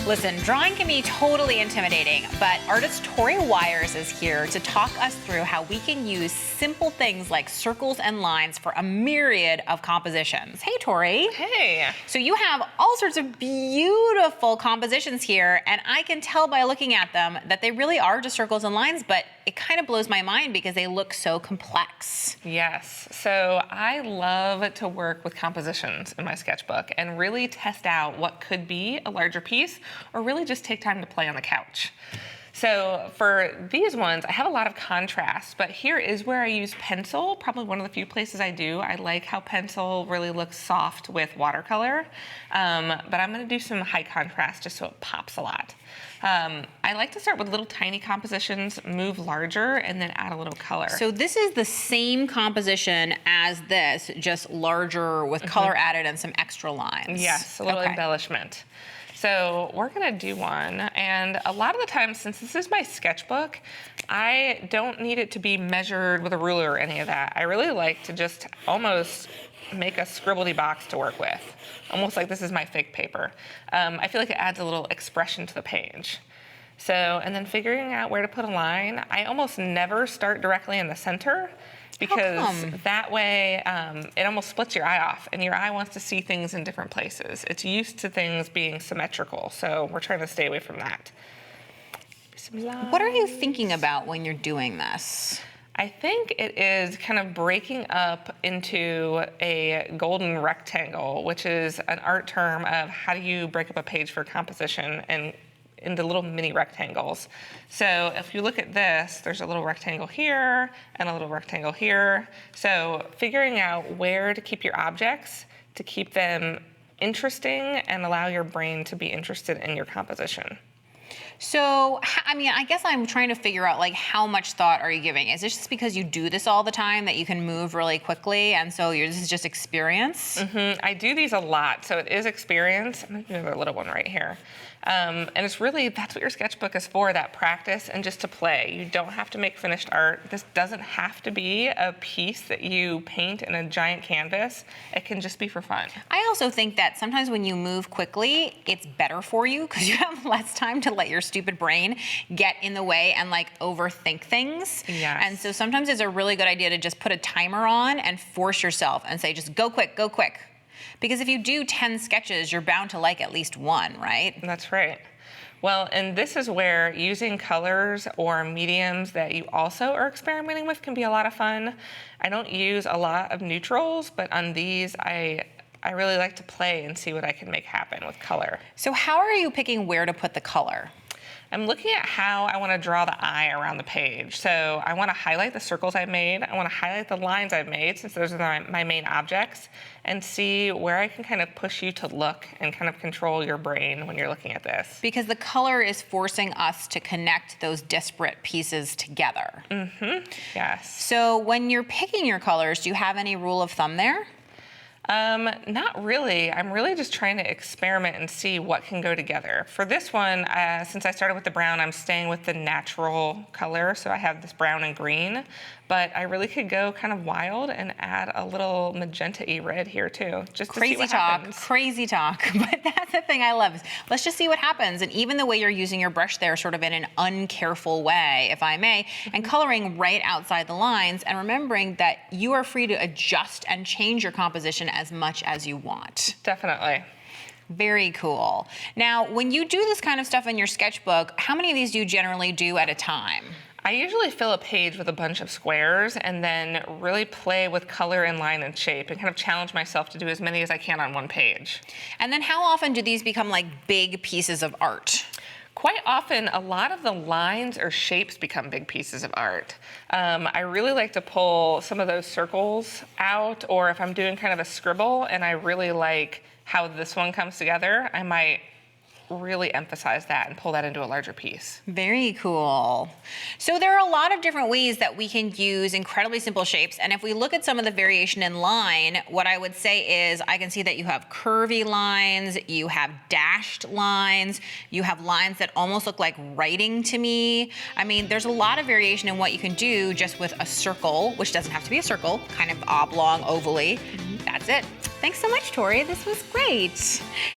Listen, drawing can be totally intimidating, but artist Tori Weyers is here to talk us through how we can use simple things like circles and lines for a myriad of compositions. Hey, Tori. Hey. So you have all sorts of beautiful compositions here, and I can tell by looking at them that they really are just circles and lines, but it kind of blows my mind because they look so complex. Yes, so I love to work with compositions in my sketchbook and really test out what could be a larger piece or really just take time to play on the couch. So for these ones, I have a lot of contrast, but here is where I use pencil, probably one of the few places I do. I like how pencil really looks soft with watercolor, but I'm gonna do some high contrast just so it pops a lot. I like to start with little tiny compositions, move larger, and then add a little color. So this is the same composition as this, just larger with color added and some extra lines. Yes, a little embellishment. So we're gonna do one, and a lot of the time, since this is my sketchbook, I don't need it to be measured with a ruler or any of that. I really like to just almost make a scribbledy box to work with, almost like this is my fake paper. I feel like it adds a little expression to the page. So, and then figuring out where to put a line, I almost never start directly in the center, because that way it almost splits your eye off, and your eye wants to see things in different places. It's used to things being symmetrical, so we're trying to stay away from that. What are you thinking about when you're doing this? I think it is kind of breaking up into a golden rectangle, which is an art term of how do you break up a page for composition and into little mini rectangles. So if you look at this, there's a little rectangle here and a little rectangle here. So figuring out where to keep your objects to keep them interesting and allow your brain to be interested in your composition. So, I mean, I guess I'm trying to figure out, like, how much thought are you giving? Is this just because you do this all the time that you can move really quickly, and so this is just experience? I do these a lot, so it is experience. I'm gonna do another little one right here. And it's really, that's what your sketchbook is for, that practice and just to play. You don't have to make finished art. This doesn't have to be a piece that you paint in a giant canvas. It can just be for fun. I also think that sometimes when you move quickly, it's better for you because you have less time to let your stupid brain get in the way and like overthink things. Yes. And so sometimes it's a really good idea to just put a timer on and force yourself and say, just go quick, go quick. Because if you do 10 sketches, you're bound to like at least one, right? That's right. Well, and this is where using colors or mediums that you also are experimenting with can be a lot of fun. I don't use a lot of neutrals, but on these, I really like to play and see what I can make happen with color. So how are you picking where to put the color? I'm looking at how I want to draw the eye around the page. So I want to highlight the circles I've made. I want to highlight the lines I've made, since those are my main objects, and see where I can kind of push you to look and kind of control your brain when you're looking at this. Because the color is forcing us to connect those disparate pieces together. Yes. So when you're picking your colors, do you have any rule of thumb there? Not really. I'm really just trying to experiment and see what can go together. For this one, since I started with the brown, I'm staying with the natural color, so I have this brown and green, but I really could go kind of wild and add a little magenta-y red here too, just to see what happens. Crazy talk, but that's the thing I love. Let's just see what happens, and even the way you're using your brush there sort of in an uncareful way, if I may, and coloring right outside the lines, and remembering that you are free to adjust and change your composition as much as you want. Definitely. Very cool. Now, when you do this kind of stuff in your sketchbook, how many of these do you generally do at a time? I usually fill a page with a bunch of squares and then really play with color and line and shape and kind of challenge myself to do as many as I can on one page. And then how often do these become like big pieces of art? Quite often, a lot of the lines or shapes become big pieces of art. I really like to pull some of those circles out, or if I'm doing kind of a scribble and I really like how this one comes together, I might really emphasize that and pull that into a larger piece. Very cool. So there are a lot of different ways that we can use incredibly simple shapes, and if we look at some of the variation in line, what I would say is I can see that you have curvy lines, you have dashed lines, you have lines that almost look like writing to me. I mean, there's a lot of variation in what you can do just with a circle, which doesn't have to be a circle, kind of oblong, ovally. That's it. Thanks so much, Tori. This was great.